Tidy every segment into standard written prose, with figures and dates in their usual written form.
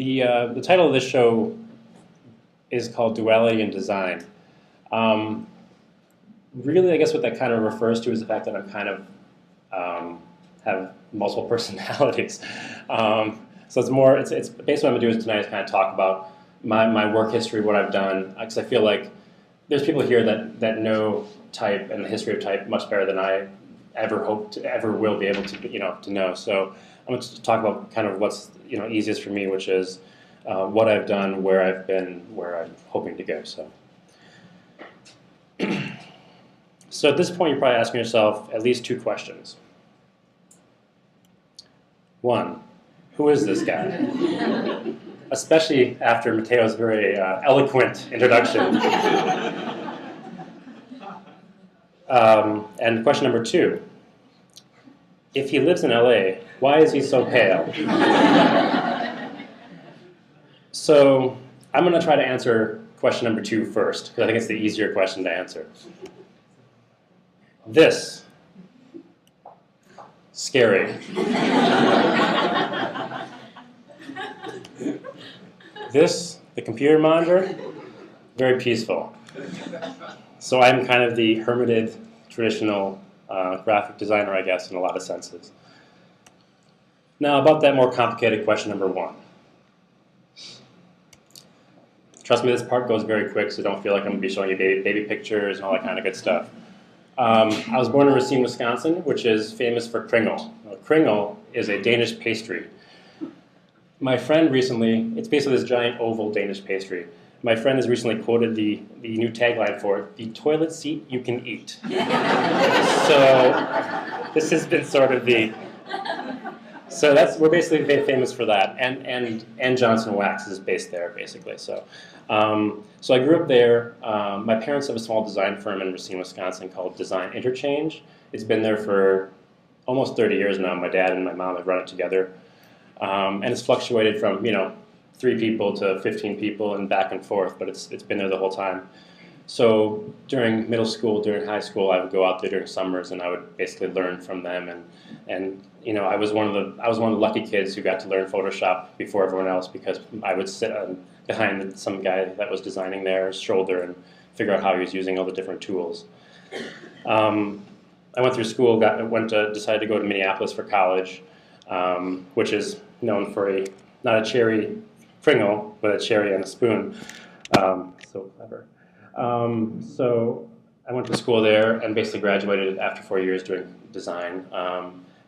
The title of this show is called Duality and Design. Really, I guess what that kind of refers to is the fact that I'm kind of have multiple personalities. So it's more, it's basically what I'm gonna do is tonight is kind of talk about my work history, what I've done, because I feel like there's people here that know type and the history of type much better than I ever hope to, ever will be able to, to know. So I'm going to talk about kind of what's, easiest for me, which is what I've done, where I've been, where I'm hoping to go. So, so at this point, you're probably asking yourself at least two questions. One, who is this guy? Especially after Matteo's very eloquent introduction. And question number two, if he lives in LA, why is he so pale? So I'm going to try to answer question number two first, because I think it's the easier question to answer. This, scary. This, the computer monitor, very peaceful. So I'm kind of the hermited, traditional graphic designer, I guess, in a lot of senses. Now, about that more complicated question number one. Trust me, this part goes very quick, so don't feel like I'm going to be showing you baby pictures and all that kind of good stuff. I was born in Racine, Wisconsin, which is famous for kringle. Now, kringle is a Danish pastry. My friend recently, it's basically this giant oval Danish pastry. My friend has recently quoted the new tagline for it, "The toilet seat you can eat." So this has been sort of the, so we're basically famous for that, and Johnson Wax is based there basically. So so I grew up there. My parents have a small design firm in Racine, Wisconsin called Design Interchange. It's been there for almost 30 years now. My dad and my mom have run it together. And it's fluctuated from, 3 people to 15 people and back and forth, but it's been there the whole time. So during middle school, during high school, I would go out there during summers and I would basically learn from them. And I was one of the lucky kids who got to learn Photoshop before everyone else, because I would sit behind some guy that was designing their shoulder and figure out how he was using all the different tools. I went through school, decided to go to Minneapolis for college, which is known for not a cherry Pringle, but a cherry and a spoon. So clever. So I went to school there and basically graduated after 4 years doing design.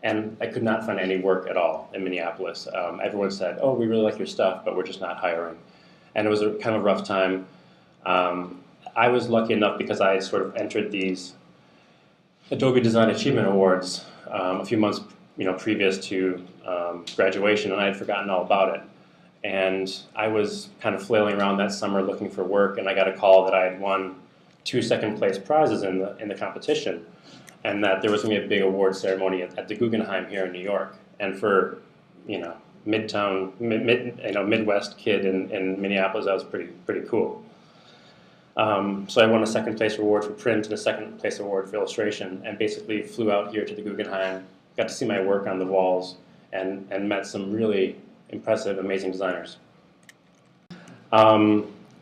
And I could not find any work at all in Minneapolis. Everyone said, "Oh, we really like your stuff, but we're just not hiring." And it was a kind of rough time. I was lucky enough because I had sort of entered these Adobe Design Achievement Awards a few months previous to graduation, and I had forgotten all about it. And I was kind of flailing around that summer looking for work, and I got a call that I had won 2 second-place prizes in the competition, and that there was going to be a big award ceremony at the Guggenheim here in New York. And for Midwest kid in Minneapolis, that was pretty cool. So I won a second-place award for print and a second-place award for illustration, and basically flew out here to the Guggenheim. Got to see my work on the walls and met some really impressive, amazing designers.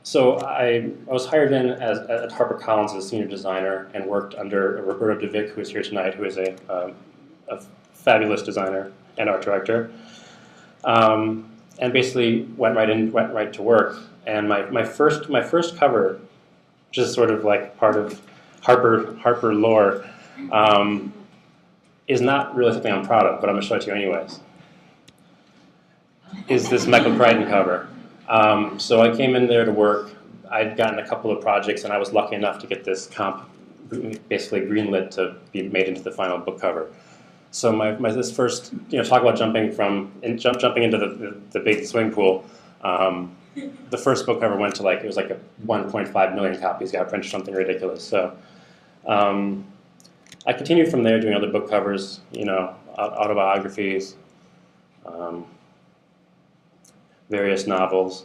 So I was hired in at HarperCollins as a senior designer and worked under Roberto DeVic, who is here tonight, who is a fabulous designer and art director. And basically went right to work. And my first cover, which is sort of like part of Harper lore, is not really something I'm proud of, but I'm going to show it to you anyways, is this Michael Crichton cover. So I came in there to work. I'd gotten a couple of projects, and I was lucky enough to get this comp basically greenlit to be made into the final book cover. So this first, talk about jumping into the big swimming pool. The first book cover went to it was like a 1.5 million copies got printed, something ridiculous. So I continued from there doing other book covers, autobiographies, various novels,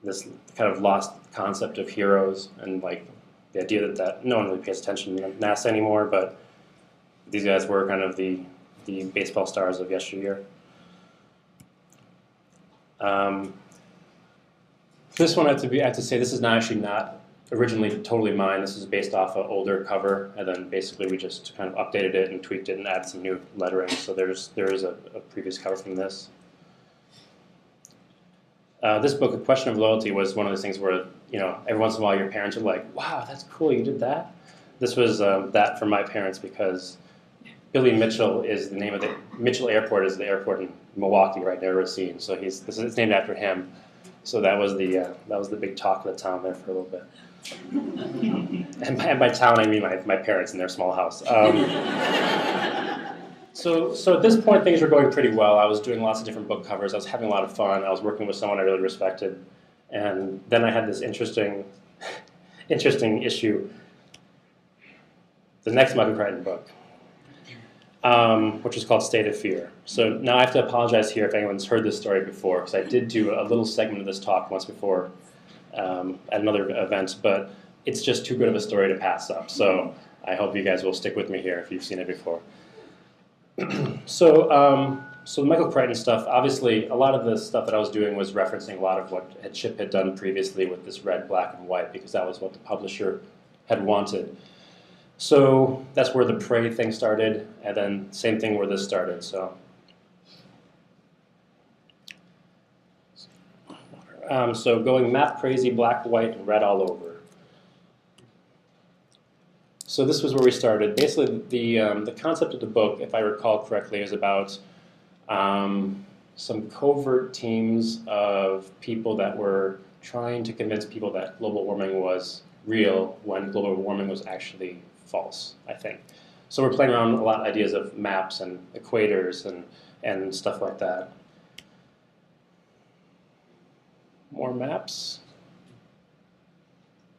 this kind of lost concept of heroes, and the idea that no one really pays attention to NASA anymore, but these guys were kind of the baseball stars of yesteryear. This one, I have to say, this is not originally totally mine. This is based off an older cover, and then basically we just kind of updated it and tweaked it and added some new lettering. So there is a previous cover from this. This book, A Question of Loyalty, was one of those things where, every once in a while your parents are like, wow, that's cool, you did that? This was that for my parents because Billy Mitchell is the name of Mitchell Airport is the airport in Milwaukee right near Racine. So it's named after him. So that was the big talk of the town there for a little bit. And by town I mean my parents in their small house. So at this point things were going pretty well. I was doing lots of different book covers. I was having a lot of fun. I was working with someone I really respected. And then I had this interesting issue. The next Michael Crichton book, which is called State of Fear. So now I have to apologize here if anyone's heard this story before, because I did do a little segment of this talk once before at another event, but it's just too good of a story to pass up. So I hope you guys will stick with me here if you've seen it before. So Michael Crichton stuff, obviously a lot of the stuff that I was doing was referencing a lot of what Chip had done previously with this red, black, and white, because that was what the publisher had wanted. So that's where the Prey thing started, and then same thing where this started. So going math crazy, black, white, and red all over. So this was where we started. Basically, the concept of the book, if I recall correctly, is about some covert teams of people that were trying to convince people that global warming was real when global warming was actually false, I think. So we're playing around with a lot of ideas of maps and equators and stuff like that. More maps.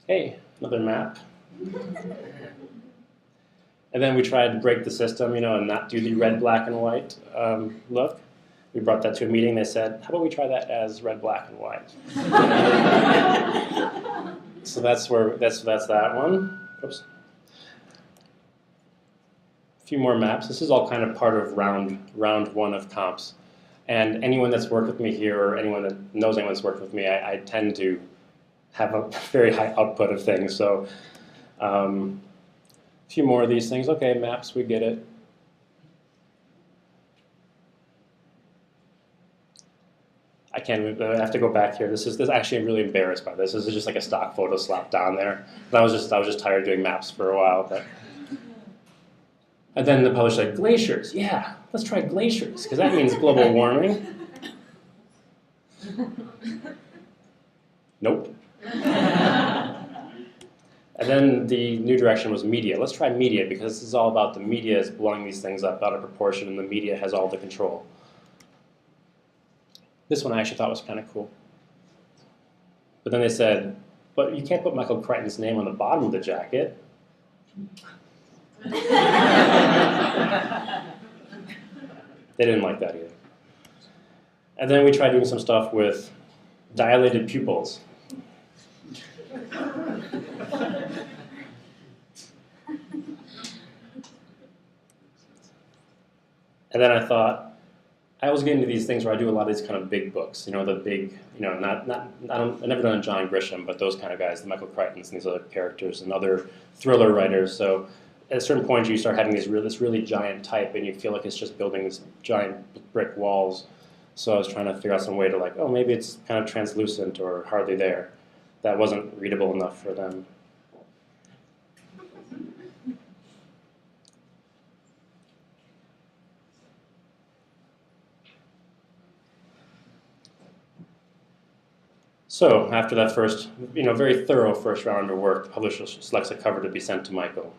Hey, another map. And then we tried to break the system, and not do the red, black, and white look. We brought that to a meeting. They said, how about we try that as red, black, and white? So that's that one. Oops. A few more maps. This is all kind of part of round one of comps. And anyone that's worked with me here, or anyone that knows anyone that's worked with me, I tend to have a very high output of things. So a few more of these things. Okay, maps, we get it. I have to go back here. This actually, I'm really embarrassed by this. This is just like a stock photo slapped down there. And I was just tired of doing maps for a while. But. And then the publisher said, glaciers. Yeah, let's try glaciers, because that means global warming. Nope. And then the new direction was media. Let's try media, because this is all about the media is blowing these things up out of proportion, and the media has all the control. This one I actually thought was kind of cool. But then they said, but you can't put Michael Crichton's name on the bottom of the jacket. They didn't like that either. And then we tried doing some stuff with dilated pupils. And then I thought, I was getting to these things where I do a lot of these kind of big books, the big, I've never done a John Grisham, but those kind of guys, the Michael Crichtons and these other characters and other thriller writers. So at a certain point, you start having this really giant type, and you feel like it's just building these giant brick walls. So I was trying to figure out some way to oh, maybe it's kind of translucent or hardly there. That wasn't readable enough for them. So after that first, very thorough first round of work, the publisher selects a cover to be sent to Michael.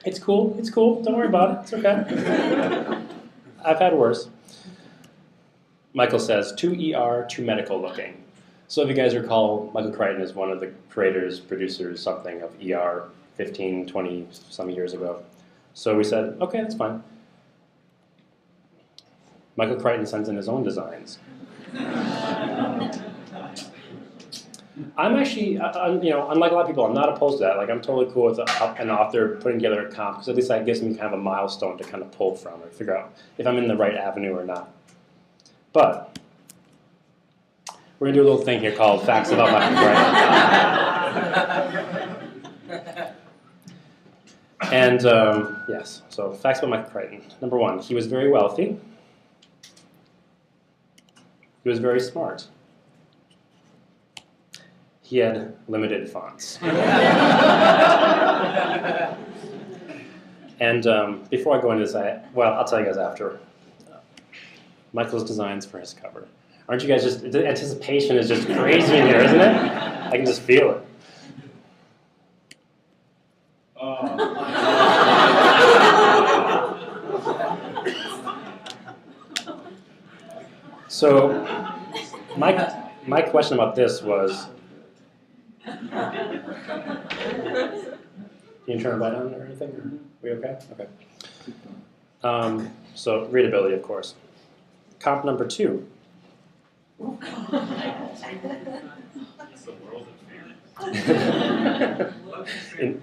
It's cool, don't worry about it, it's okay. I've had worse. Michael says, too ER, too medical looking. So if you guys recall, Michael Crichton is one of the creators, producers, something of ER 15, 20 some years ago. So we said, okay, that's fine. Michael Crichton sends in his own designs. I'm actually, you know, unlike a lot of people, I'm not opposed to that. Like, I'm totally cool with an author putting together a comp, because at least that gives me kind of a milestone to kind of pull from or figure out if I'm in the right avenue or not. But we're going to do a little thing here called Facts About Michael Crichton. And yes, so facts about Michael Crichton. Number one, he was very wealthy. He was very smart. He had limited funds. And before I go into this, I'll tell you guys after. Michael's designs for his cover. Aren't you guys just, the anticipation is just crazy in here, isn't it? I can just feel it. So my question about this was, can you turn a light on or anything? Are we okay? Okay. So readability, of course. Comp number 2.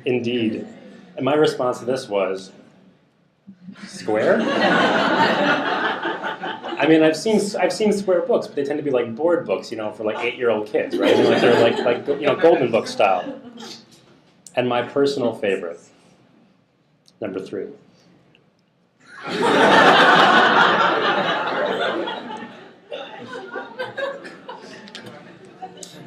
Indeed. And my response to this was, square? I mean, I've seen square books, but they tend to be like board books, you know, for like 8-year-old kids, right? I mean, like they're like you know, golden book style. And my personal favorite, number 3.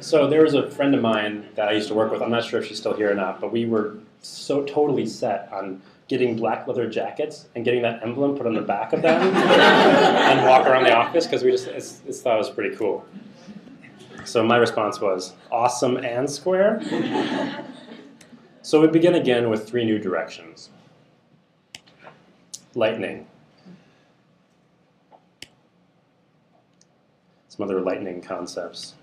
So there was a friend of mine that I used to work with. I'm not sure if she's still here or not, but we were so totally set on getting black leather jackets and getting that emblem put on the back of them and walk around the office, because we just thought it was pretty cool. So my response was awesome and square. So we begin again with 3 new directions. Lightning. Some other lightning concepts.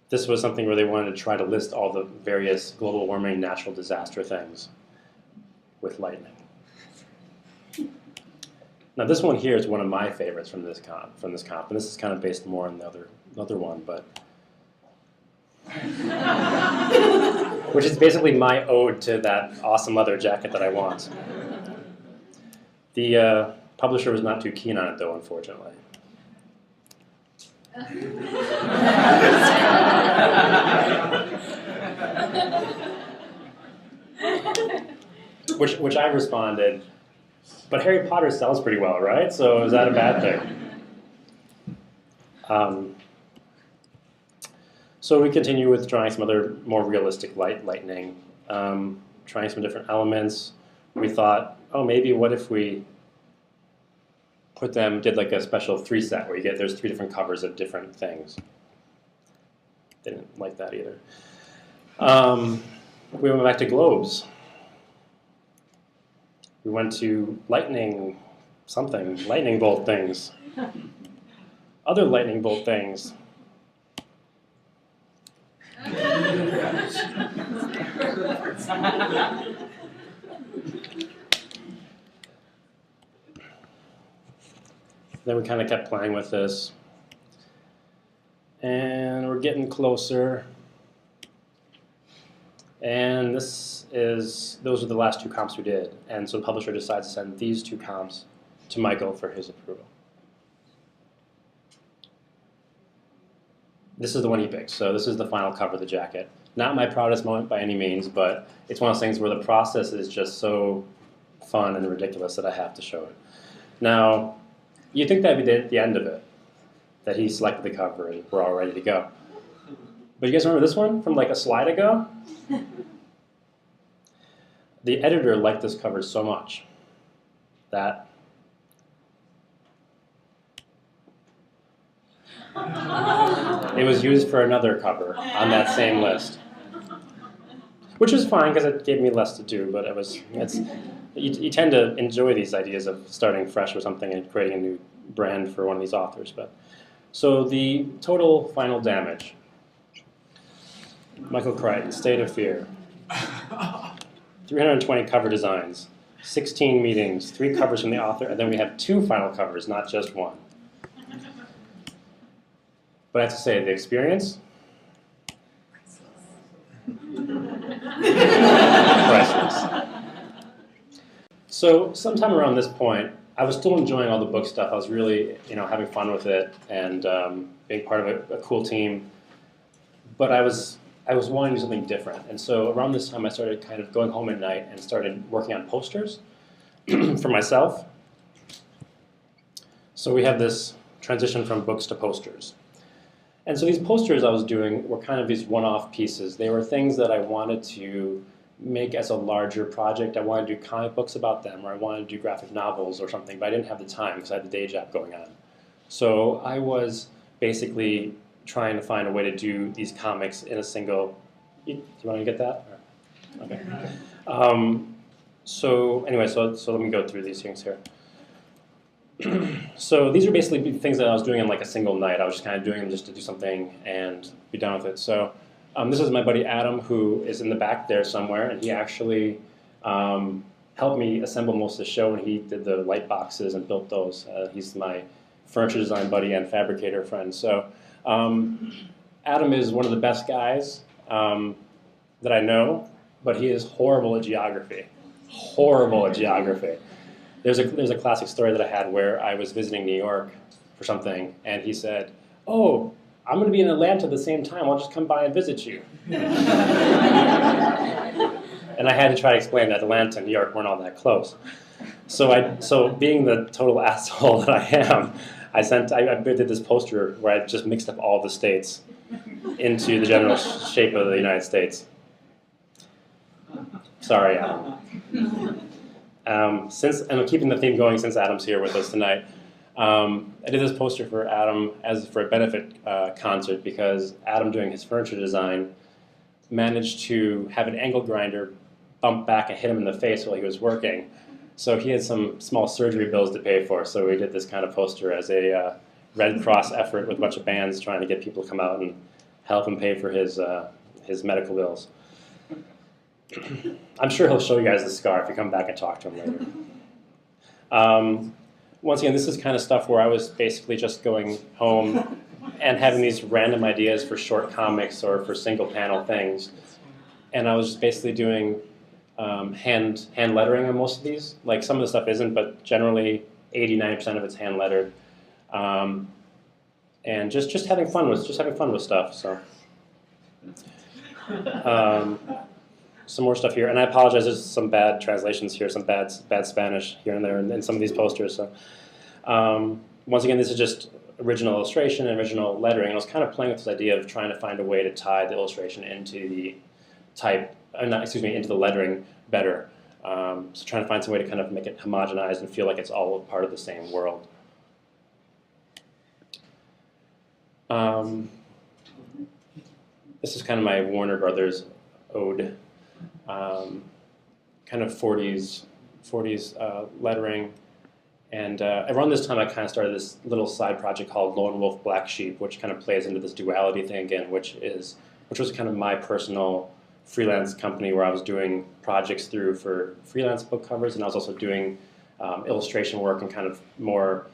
This was something where they wanted to try to list all the various global warming, natural disaster things with lightning. Now this one here is one of my favorites from this comp, and this is kind of based more on the other one, but which is basically my ode to that awesome leather jacket that I want. The publisher was not too keen on it, though, unfortunately. Which I responded, but Harry Potter sells pretty well, right? So is that a bad thing? So we continue with trying some other more realistic lightning, trying some different elements. We thought, oh, maybe what if we did like a special 3 set where there's 3 different covers of different things. Didn't like that either. We went back to globes. We went to lightning bolt things. Other lightning bolt things. Then we kind of kept playing with this. And we're getting closer. And those are the last 2 comps we did. And so the publisher decides to send these 2 comps to Michael for his approval. This is the one he picked. So this is the final cover of the jacket. Not my proudest moment by any means, but it's one of those things where the process is just so fun and ridiculous that I have to show it. Now, you'd think that'd be the end of it, that he selected the cover and we're all ready to go. But you guys remember this one from like a slide ago? The editor liked this cover so much that it was used for another cover on that same list. Which was fine because it gave me less to do, but you tend to enjoy these ideas of starting fresh with something and creating a new brand for one of these authors. So the total final damage. Michael Crichton, State of Fear. 320 cover designs, 16 meetings, 3 covers from the author, and then we have 2 final covers, not just 1. But I have to say, the experience, Priceless. So sometime around this point, I was still enjoying all the book stuff. I was really, having fun with it and being part of a cool team. But I was wanting to do something different. And so around this time, I started kind of going home at night and started working on posters for myself. So we have this transition from books to posters. And so these posters I was doing were kind of these one-off pieces. They were things that I wanted to make as a larger project. I wanted to do comic books about them, or I wanted to do graphic novels or something, but I didn't have the time because I had the day job going on. So I was basically trying to find a way to do these comics in a single. Do you want to get that? Okay. So anyway, so let me go through these things here. So these are basically things that I was doing in like a single night. I was just kind of doing them just to do something and be done with it. So this is my buddy Adam, who is in the back there somewhere, and he actually helped me assemble most of the show, and he did the light boxes and built those. He's my furniture design buddy and fabricator friend. So Adam is one of the best guys that I know, but he is horrible at geography. Horrible at geography. There's a classic story that I had where I was visiting New York for something, and he said, "Oh, I'm going to be in Atlanta at the same time. I'll just come by and visit you." And I had to try to explain that Atlanta and New York weren't all that close. So being the total asshole that I am, I did this poster where I just mixed up all the states into the general shape of the United States. Sorry, Adam. And I'm keeping the theme going since Adam's here with us tonight. I did this poster for Adam for a benefit concert because Adam, doing his furniture design, managed to have an angle grinder bump back and hit him in the face while he was working. So he had some small surgery bills to pay for, so we did this kind of poster as a Red Cross effort with a bunch of bands trying to get people to come out and help him pay for his medical bills. I'm sure he'll show you guys the scar if you come back and talk to him later. Once again, this is kind of stuff where I was basically just going home and having these random ideas for short comics or for single panel things. And I was just basically doing hand lettering on most of these. Like some of the stuff isn't, but generally 80-90% of it's hand lettered. And just having fun with stuff. So some more stuff here, and I apologize. There's some bad translations here, some bad Spanish here and there, in some of these posters. So once again, this is just original illustration and original lettering. And I was kind of playing with this idea of trying to find a way to tie the illustration into the into the lettering better. So trying to find some way to kind of make it homogenized and feel like it's all part of the same world. This is kind of my Warner Brothers ode. Kind of 40s lettering. And around this time I kind of started this little side project called Lone Wolf Black Sheep, which kind of plays into this duality thing again, which was kind of my personal freelance company where I was doing projects through for freelance book covers, and I was also doing illustration work and kind of more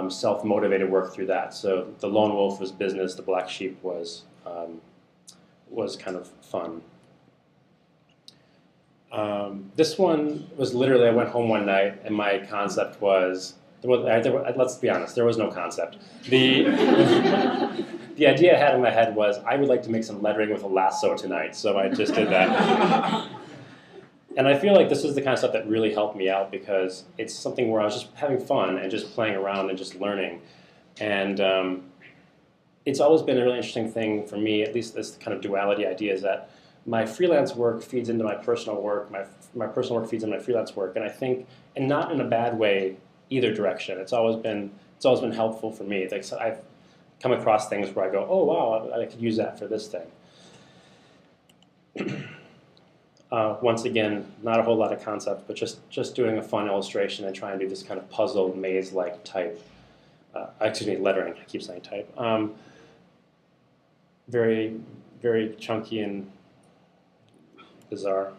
self-motivated work through that. So the Lone Wolf was business, the Black Sheep was kind of fun. This one was literally, I went home one night and my concept was, let's be honest, there was no concept. The idea I had in my head was, I would like to make some lettering with a lasso tonight, so I just did that. And I feel like this is the kind of stuff that really helped me out because it's something where I was just having fun and just playing around and just learning. And it's always been a really interesting thing for me, at least this kind of duality idea, is that my freelance work feeds into my personal work, my personal work feeds into my freelance work, and I think, and not in a bad way either direction. It's always been helpful for me. Like, so I've come across things where I go, oh wow, I could use that for this thing. Once again, not a whole lot of concept, but just doing a fun illustration and trying to do this kind of puzzle maze-like type. Lettering. I keep saying type. Very, very chunky and bizarre.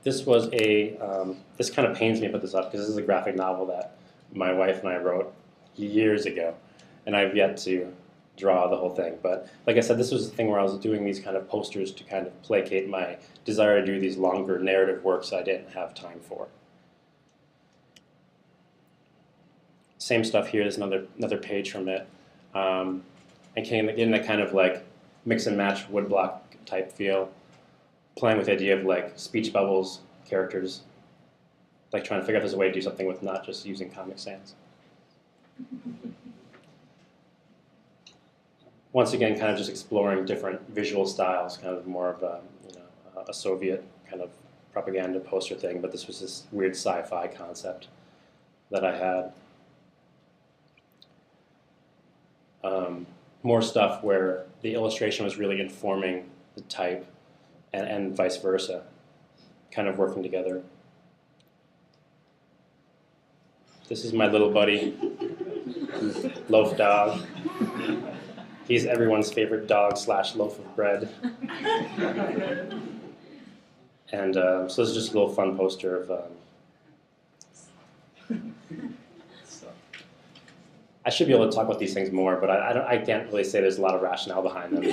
This was this kind of pains me to put this up because this is a graphic novel that my wife and I wrote years ago, and I've yet to draw the whole thing. But like I said, this was the thing where I was doing these kind of posters to kind of placate my desire to do these longer narrative works I didn't have time for. Same stuff here. There's another page from it. And getting that kind of like mix and match woodblock type feel, playing with the idea of like speech bubbles, characters, like trying to figure out if there's a way to do something with not just using Comic Sans. Once again, kind of just exploring different visual styles, kind of more of a, a Soviet kind of propaganda poster thing, but this was this weird sci-fi concept that I had. More stuff where the illustration was really informing the type and vice versa, kind of working together. This is my little buddy, Loaf Dog. He's everyone's favorite dog / loaf of bread. And so this is just a little fun poster of... I should be able to talk about these things more, but I can't really say there's a lot of rationale behind them.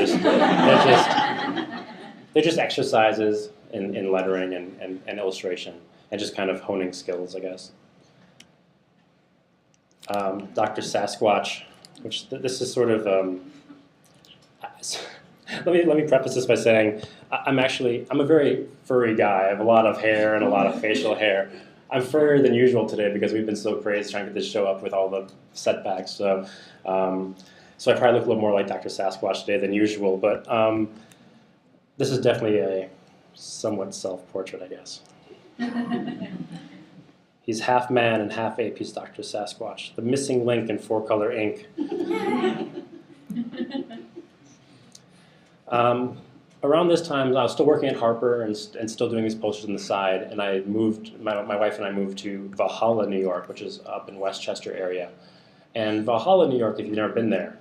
They're just exercises in lettering and illustration, and just kind of honing skills, I guess. Dr. Sasquatch, which this is sort of... let me preface this by saying I'm a very furry guy. I have a lot of hair and a lot of facial hair. I'm furrier than usual today because we've been so crazy trying to get this show up with all the setbacks. So, so I probably look a little more like Dr. Sasquatch today than usual. But this is definitely a somewhat self-portrait, I guess. He's half man and half ape. He's Dr. Sasquatch, the missing link in 4-color ink. Around this time, I was still working at Harper and still doing these posters on the side, and I moved, my wife and I moved to Valhalla, New York, which is up in Westchester area. And Valhalla, New York, if you've never been there,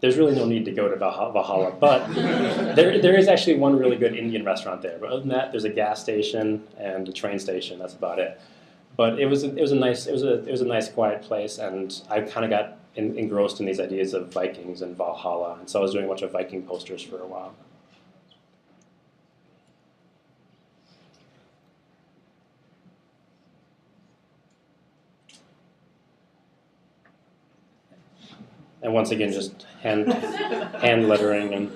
there's really no need to go to Valhalla, but there is actually one really good Indian restaurant there. But other than that, there's a gas station and a train station. That's about it. But it was a nice quiet place, and I kind of got engrossed in these ideas of Vikings and Valhalla, and so I was doing a bunch of Viking posters for a while. And once again, just hand lettering, and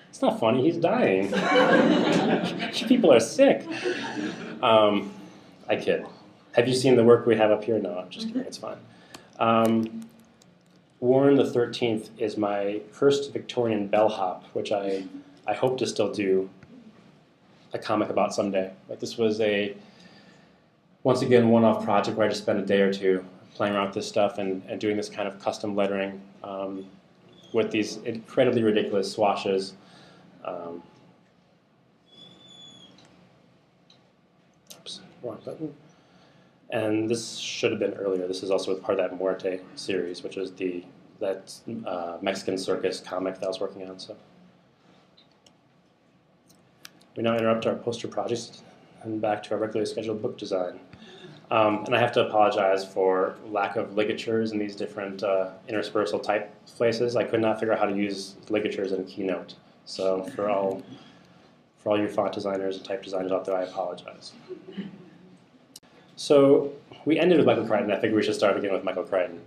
it's not funny. He's dying. People are sick. I kid. Have you seen the work we have up here? No, I'm just kidding. It's fine. Warren the 13th is my first Victorian bellhop, which I hope to still do a comic about someday. But this was once again, one-off project where I just spent a day or two playing around with this stuff and doing this kind of custom lettering with these incredibly ridiculous swashes. Oops, wrong button. And this should have been earlier. This is also part of that Muerte series, which is that Mexican circus comic that I was working on. So we now interrupt our poster projects and back to our regularly scheduled book design. And I have to apologize for lack of ligatures in these different interspersal type places. I could not figure out how to use ligatures in Keynote. So for all you font designers and type designers out there, I apologize. So we ended with Michael Crichton. I figured we should start again with Michael Crichton.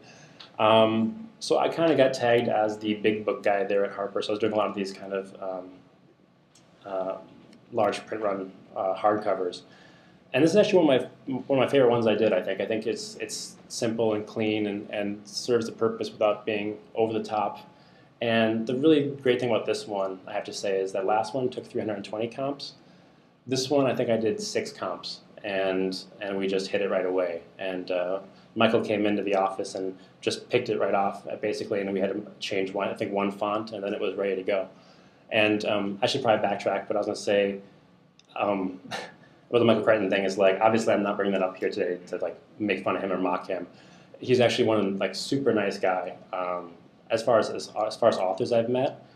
So I kind of got tagged as the big book guy there at Harper. So I was doing a lot of these kind of large print run hardcovers. And this is actually one of my favorite ones I did, I think. I think it's simple and clean and serves the purpose without being over the top. And the really great thing about this one, I have to say, is that last one took 320 comps. This one, I think I did 6 comps. And we just hit it right away. And Michael came into the office and just picked it right off, basically, and we had to change one font, and then it was ready to go. And I should probably backtrack, but I was going to say, well, the Michael Crichton thing is like, obviously I'm not bringing that up here today to like make fun of him or mock him. He's actually one like super nice guy. As far as authors I've met,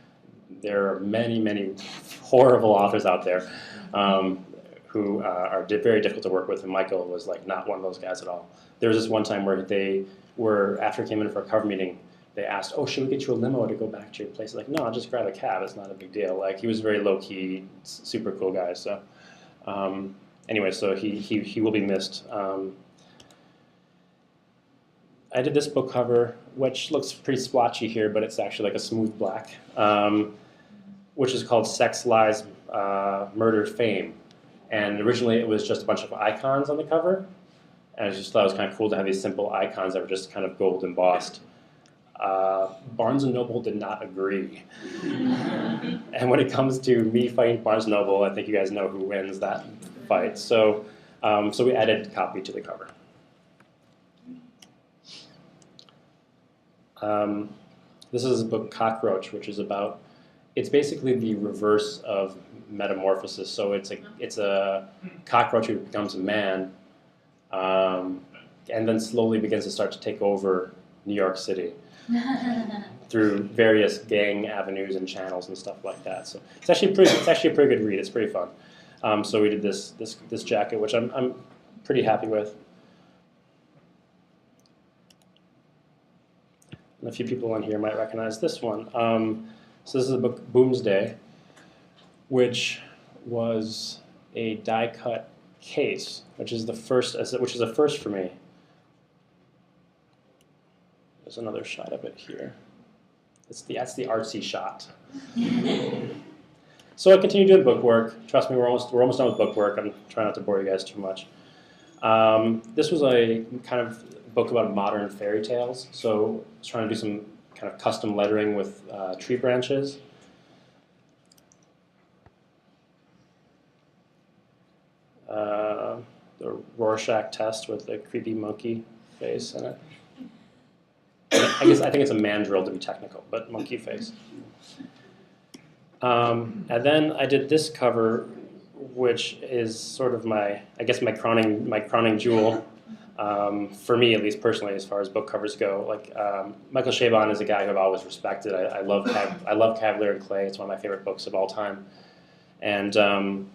there are many horrible authors out there. Who are very difficult to work with, and Michael was like not one of those guys at all. There was this one time where after he came in for a cover meeting, they asked, "Oh, should we get you a limo to go back to your place?" Like, no, I'll just grab a cab. It's not a big deal. Like, he was a very low key, super cool guy. So, anyway, so he will be missed. I did this book cover, which looks pretty splotchy here, but it's actually like a smooth black, which is called Sex, Lies, Murder, Fame. And originally it was just a bunch of icons on the cover. And I just thought it was kind of cool to have these simple icons that were just kind of gold embossed. Barnes & Noble did not agree. And when it comes to me fighting Barnes & Noble, I think you guys know who wins that fight. So, so we added copy to the cover. This is a book, Cockroach, which is about, it's basically the reverse of metamorphosis. So it's a cockroach who becomes a man, and then slowly begins to start to take over New York City through various gang avenues and channels and stuff like that. So it's actually a pretty good read. It's pretty fun. So we did this jacket, which I'm pretty happy with. And a few people in here might recognize this one. So this is the book Boomsday, which was a die-cut case, which is a first for me. There's another shot of it here. That's the artsy shot. So I continue doing book work. Trust me, we're almost done with book work. I'm trying not to bore you guys too much. This was a kind of book about modern fairy tales. So I was trying to do some kind of custom lettering with tree branches. The Rorschach test with the creepy monkey face in it. I think it's a mandrill to be technical, but monkey face. And then I did this cover, which is sort of my crowning jewel. For me, at least personally, as far as book covers go, like Michael Crichton is a guy who I've always respected. I love Cavalier and Clay. It's one of my favorite books of all time. And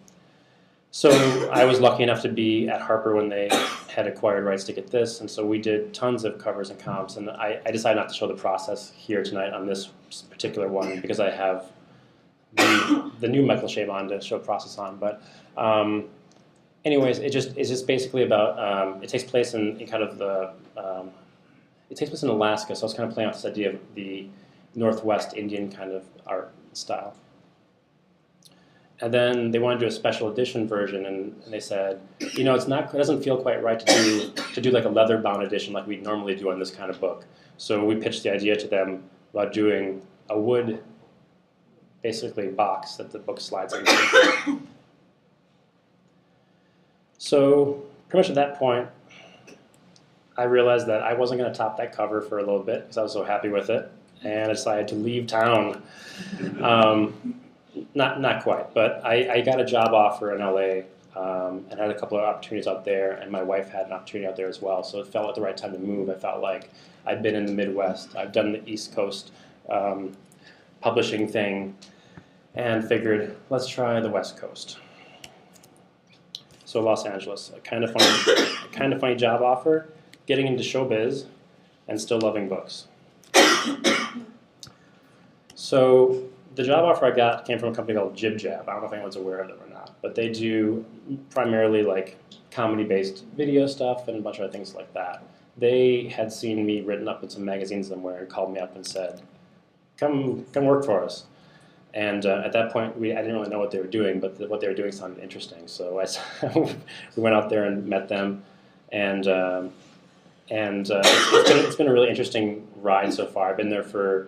so I was lucky enough to be at Harper when they had acquired rights to get this, and so we did tons of covers and comps. And I decided not to show the process here tonight on this particular one because I have the new Michael Crichton to show process on. But anyways, it's just basically about it takes place in kind of the it takes place in Alaska, so I was kind of playing off this idea of the Northwest Indian kind of art style. And then they wanted to do a special edition version, and they said, you know, it doesn't feel quite right to do like a leather bound edition like we normally do on this kind of book. So we pitched the idea to them about doing a wood, basically box that the book slides into. So pretty much at that point, I realized that I wasn't going to top that cover for a little bit because I was so happy with it, and I decided to leave town. Not quite, but I got a job offer in LA and had a couple of opportunities out there, and my wife had an opportunity out there as well, so it felt like the right time to move. I felt like I'd been in the Midwest, I've done the East Coast publishing thing, and figured, let's try the West Coast. So Los Angeles, a kind of funny job offer, getting into showbiz, and still loving books. So the job offer I got came from a company called Jib Jab. I don't know if anyone's aware of them or not, but they do primarily like comedy-based video stuff and a bunch of other things like that. They had seen me written up in some magazines somewhere and called me up and said, "Come work for us." And at that point, I didn't really know what they were doing, but what they were doing sounded interesting. So we went out there and met them, and it's been a really interesting ride so far. I've been there for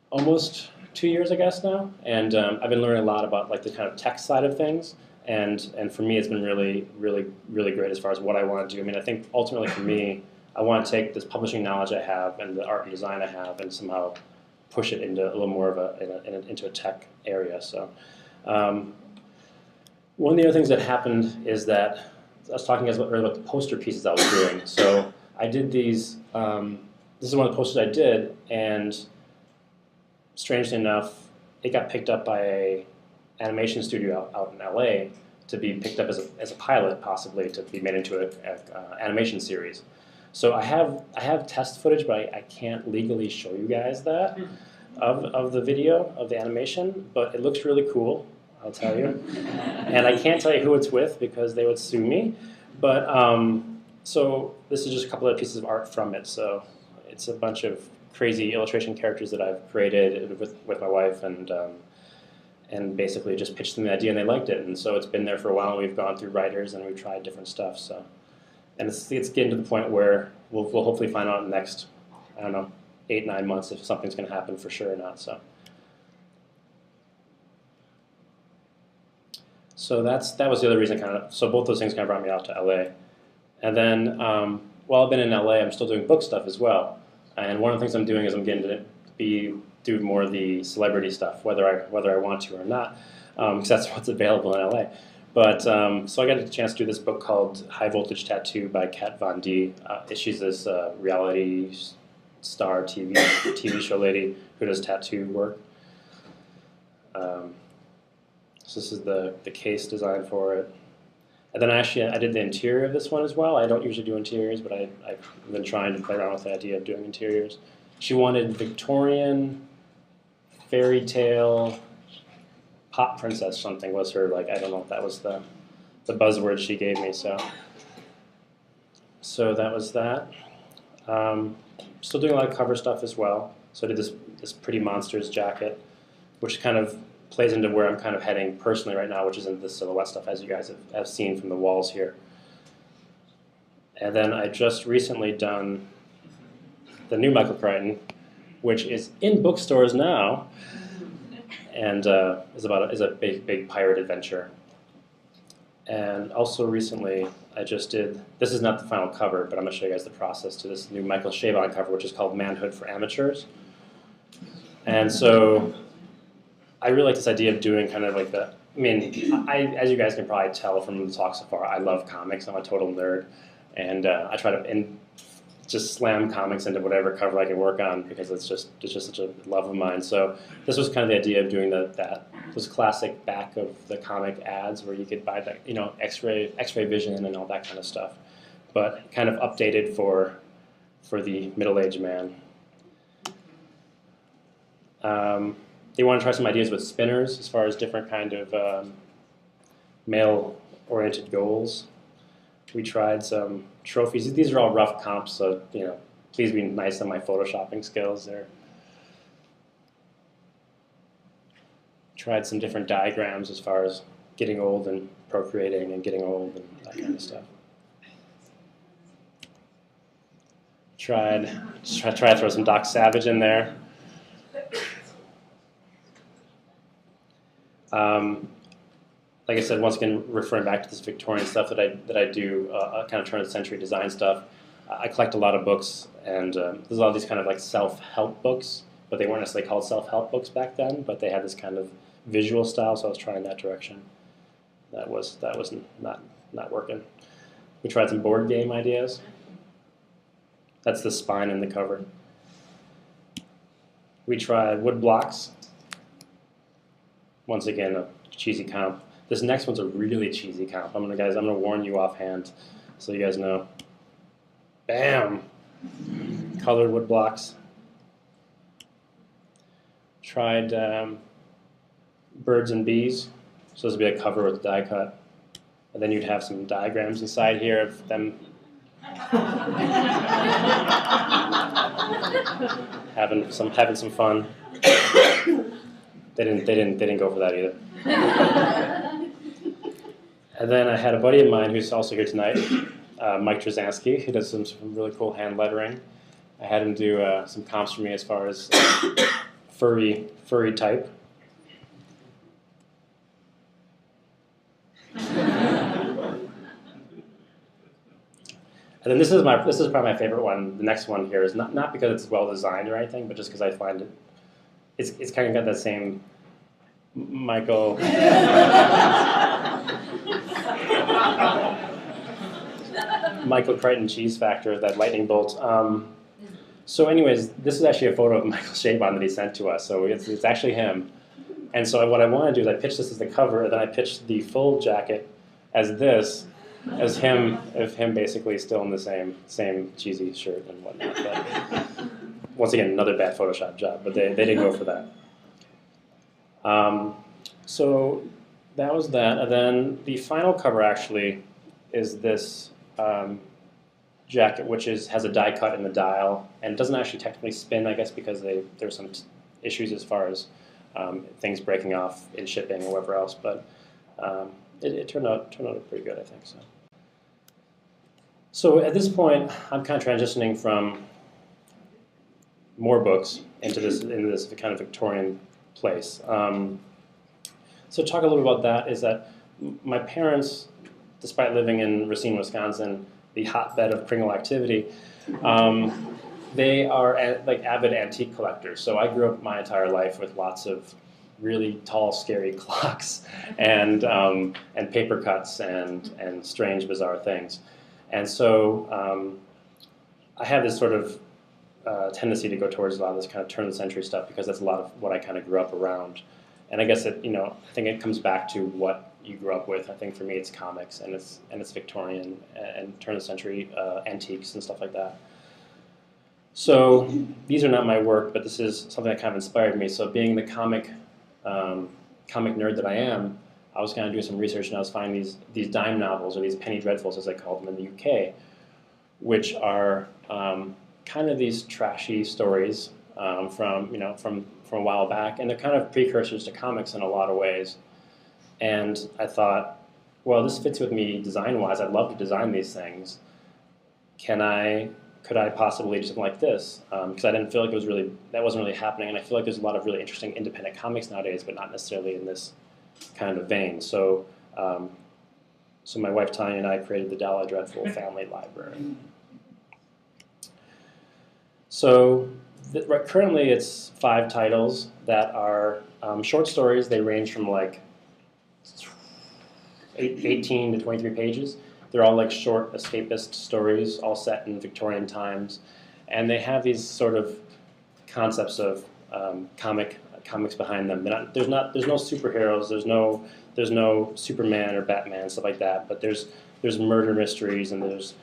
almost 2 years, I guess now, and I've been learning a lot about like the kind of tech side of things, and for me, it's been really great as far as what I want to do. I mean, I think ultimately for me, I want to take this publishing knowledge I have and the art and design I have, and somehow push it into a little more of into a tech area. So one of the other things that happened is that I was talking earlier about the poster pieces I was doing. So I did these. This is one of the posters I did, and strangely enough, it got picked up by an animation studio out in LA to be picked up as a pilot, possibly to be made into an animation series. So I have test footage, but I can't legally show you guys that of the video, of the animation, but it looks really cool, I'll tell you. And I can't tell you who it's with because they would sue me. But so this is just a couple of pieces of art from it. So it's a bunch of crazy illustration characters that I've created with my wife, and basically just pitched them the idea, and they liked it. And so it's been there for a while, and we've gone through writers, and we've tried different stuff. So, and it's getting to the point where we'll hopefully find out in the next, I don't know, 8-9 months if something's going to happen for sure or not. So that was the other reason, so both those things kind of brought me out to LA. And then while I've been in LA, I'm still doing book stuff as well. And one of the things I'm doing is I'm getting to do more of the celebrity stuff, whether I want to or not, because that's what's available in LA. But so I got a chance to do this book called High Voltage Tattoo by Kat Von D. She's this reality star TV show lady who does tattoo work. So this is the case design for it. And then I did the interior of this one as well. I don't usually do interiors, but I've been trying to play around with the idea of doing interiors. She wanted Victorian, fairy tale, pop princess something was her, like, I don't know if that was the buzzword she gave me. So that was that. Still doing a lot of cover stuff as well. So I did this Pretty Monsters jacket, which kind of plays into where I'm kind of heading personally right now, which is into the silhouette stuff, as you guys have seen from the walls here. And then I just recently done the new Michael Crichton, which is in bookstores now, and is a big pirate adventure. And also recently, I just did, this is not the final cover, but I'm going to show you guys the process to this new Michael Chabon cover, which is called Manhood for Amateurs. And so I really like this idea of doing kind of like as you guys can probably tell from the talk so far, I love comics. I'm a total nerd. And I try to just slam comics into whatever cover I can work on because it's just such a love of mine. So this was kind of the idea of doing those classic back of the comic ads where you could buy the X-ray vision and all that kind of stuff, but kind of updated for the middle-aged man. They want to try some ideas with spinners as far as different kind of male-oriented goals. We tried some trophies. These are all rough comps, so please be nice on my photoshopping skills there. Tried some different diagrams as far as getting old and procreating and getting old and that kind of stuff. Try to throw some Doc Savage in there. Like I said, once again, referring back to this Victorian stuff that I do, kind of turn-of-the-century design stuff, I collect a lot of books, and there's a lot of these kind of like self-help books, but they weren't necessarily called self-help books back then, but they had this kind of visual style, so I was trying that direction. That was not working. We tried some board game ideas. That's the spine in the cover. We tried wood blocks. Once again, a cheesy comp. This next one's a really cheesy comp. I'm gonna warn you offhand, so you guys know. Bam! Colored wood blocks. Tried birds and bees. So this would be a cover with die cut, and then you'd have some diagrams inside here of them having some fun. They didn't go for that either. And then I had a buddy of mine who's also here tonight, Mike Trzanski, who does some really cool hand lettering. I had him do some comps for me as far as furry type. And then this is probably my favorite one. The next one here is not because it's well designed or anything, but just because I find it's kind of got that same Michael. Michael Crichton cheese factor, that lightning bolt. So anyways, this is actually a photo of Michael Chabon that he sent to us, so it's actually him. And so what I want to do is I pitched this as the cover, and then I pitched the full jacket as this, as him basically still in the same cheesy shirt and whatnot. But once again, another bad Photoshop job, but they didn't go for that. So that was that, and then the final cover actually is this jacket, which has a die cut in the dial, and it doesn't actually technically spin, I guess, because there's some issues as far as things breaking off in shipping or whatever else. But it turned out pretty good, I think. So at this point, I'm kind of transitioning from more books into this kind of Victorian place. So talk a little bit about that. Is that my parents, despite living in Racine, Wisconsin, the hotbed of Pringle activity, they are like avid antique collectors. So I grew up my entire life with lots of really tall, scary clocks and paper cuts and strange, bizarre things. And so I have this sort of tendency to go towards a lot of this kind of turn of the century stuff because that's a lot of what I kind of grew up around. And I guess I think it comes back to what you grew up with. I think for me it's comics and it's Victorian and turn of the century antiques and stuff like that. So these are not my work, but this is something that kind of inspired me. So being the comic nerd that I am, I was kind of doing some research and I was finding these dime novels, or these penny dreadfuls as I call them in the UK, which are kind of these trashy stories from a while back, and they're kind of precursors to comics in a lot of ways. And I thought, well, this fits with me design-wise. I'd love to design these things. Could I possibly do something like this? Because I didn't feel like that wasn't really happening, and I feel like there's a lot of really interesting independent comics nowadays, but not necessarily in this kind of vein. So, so my wife Tanya and I created the Dollar Dreadful Family Library. So currently it's 5 titles that are short stories. They range from like 18 to 23 pages. They're all like short escapist stories, all set in Victorian times. And they have these sort of concepts of comics behind them. There's no superheroes, there's no Superman or Batman, stuff like that, but there's murder mysteries, and there's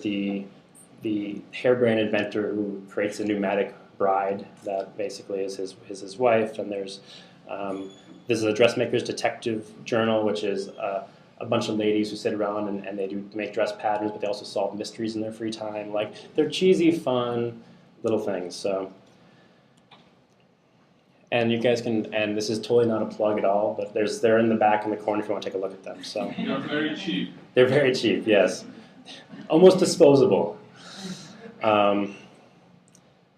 the harebrained inventor who creates a pneumatic bride that basically is his wife, and there's a dressmaker's detective journal, which is a bunch of ladies who sit around and they make dress patterns, but they also solve mysteries in their free time. Like, they're cheesy, fun little things. So, and you guys can, and this is totally not a plug at all, but they're in the back in the corner if you want to take a look at them. So they're very cheap. They're very cheap, yes, almost disposable.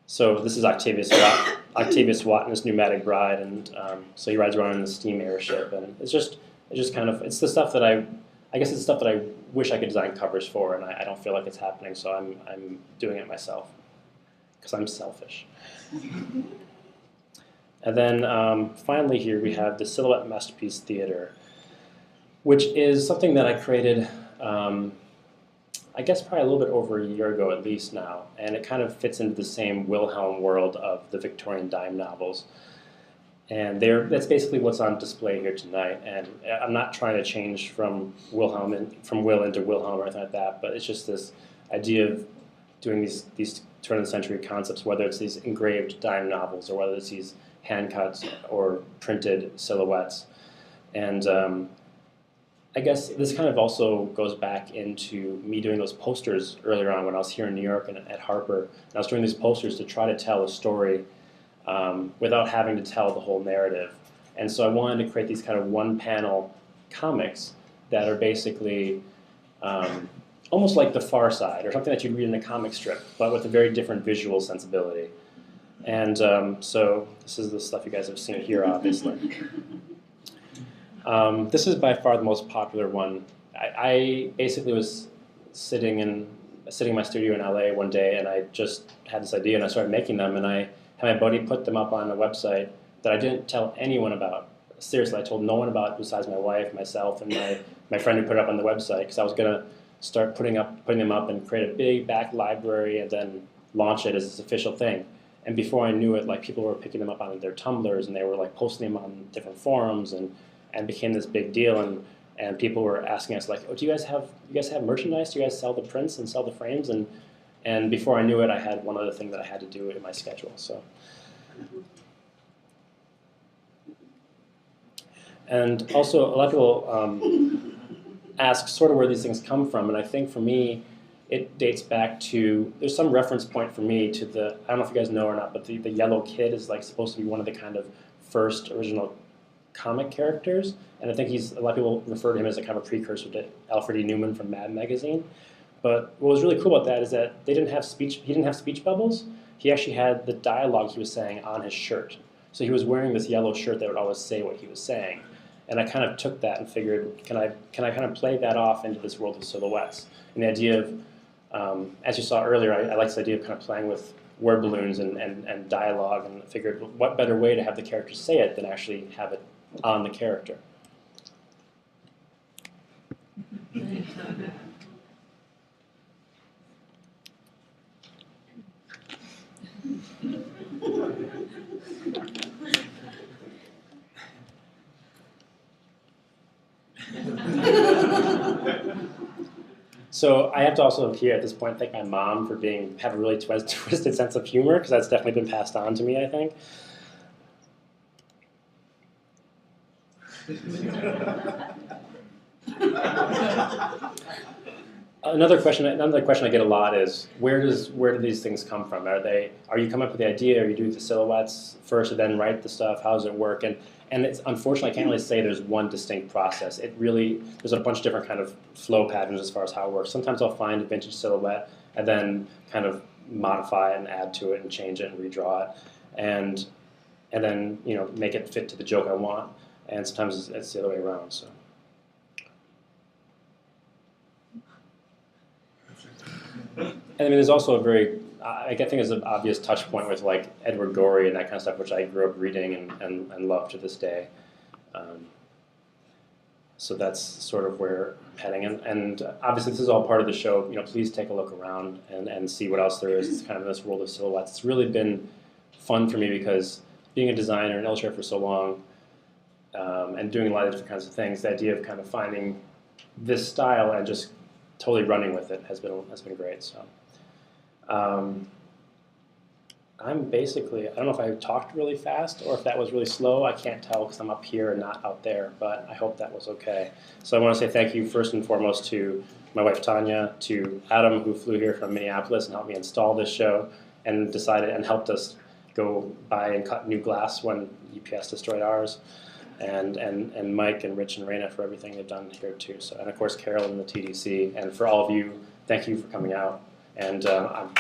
So this is Octavius Watt and his pneumatic bride, and so he rides around in a steam airship, and it's just kind of, it's the stuff that I guess it's the stuff that I wish I could design covers for, and I don't feel like it's happening, so I'm doing it myself because I'm selfish. And then finally here we have the Silhouette Masterpiece Theater, which is something that I created I guess probably a little bit over a year ago at least now, and it kind of fits into the same Wilhelm world of the Victorian dime novels. And that's basically what's on display here tonight. And I'm not trying to change from Will into Wilhelm or anything like that, but it's just this idea of doing these turn-of-the-century concepts, whether it's these engraved dime novels or whether it's these hand cuts or printed silhouettes. And I guess this kind of also goes back into me doing those posters earlier on when I was here in New York and at Harper. And I was doing these posters to try to tell a story without having to tell the whole narrative. And so I wanted to create these kind of one-panel comics that are basically almost like The Far Side, or something that you'd read in a comic strip, but with a very different visual sensibility. And so this is the stuff you guys have seen here, obviously. This is by far the most popular one. I basically was sitting in my studio in LA one day, and I just had this idea, and I started making them, and I had my buddy put them up on a website that I didn't tell anyone about. Seriously, I told no one about it besides my wife, myself, and my friend who put it up on the website, because I was going to start putting them up and create a big back library and then launch it as this official thing. And before I knew it, like, people were picking them up on their Tumblrs, and they were like posting them on different forums, and became this big deal. And And people were asking us like, "Oh, do you guys have merchandise? Do you guys sell the prints and sell the frames?" And before I knew it, I had one other thing that I had to do in my schedule. So, and also a lot of people ask sort of where these things come from, and I think for me, it dates back to, there's some reference point for me to the, I don't know if you guys know or not, but the yellow kid is like supposed to be one of the kind of first original comic characters, and I think a lot of people refer to him as a kind of a precursor to Alfred E. Newman from Mad Magazine. But what was really cool about that is that he didn't have speech bubbles. He actually had the dialogue he was saying on his shirt. So he was wearing this yellow shirt that would always say what he was saying. And I kind of took that and figured, can I kind of play that off into this world of silhouettes? And the idea of, as you saw earlier, I like this idea of kind of playing with word balloons and dialogue, and figured what better way to have the character say it than actually have it on the character. So I have to also here at this point thank my mom for have a really twisted sense of humor, because that's definitely been passed on to me, I think. Another question I get a lot is, where do these things come from? Are you coming up with the idea, or you do the silhouettes first and then write the stuff? How does it work? And it's, unfortunately, I can't really say there's one distinct process. There's a bunch of different kind of flow patterns as far as how it works. Sometimes I'll find a vintage silhouette and then kind of modify and add to it and change it and redraw it, and then make it fit to the joke I want. And sometimes it's the other way around. So. And I mean, there's also a very, I think there's an obvious touch point with like Edward Gorey and that kind of stuff, which I grew up reading and love to this day. So that's sort of where I'm heading. And obviously this is all part of the show. Please take a look around and see what else there is. It's kind of this world of silhouettes. It's really been fun for me, because being a designer and illustrator for so long, and doing a lot of different kinds of things, the idea of kind of finding this style and just totally running with it has been great. So I'm basically, I don't know if I talked really fast or if that was really slow. I can't tell because I'm up here and not out there, but I hope that was okay. So I want to say thank you first and foremost to my wife Tanya, to Adam, who flew here from Minneapolis and helped me install this show and helped us go buy and cut new glass when UPS destroyed ours. And Mike and Rich and Raina for everything they've done here too. So, and of course Carol and the TDC, and for all of you, thank you for coming out. And I'm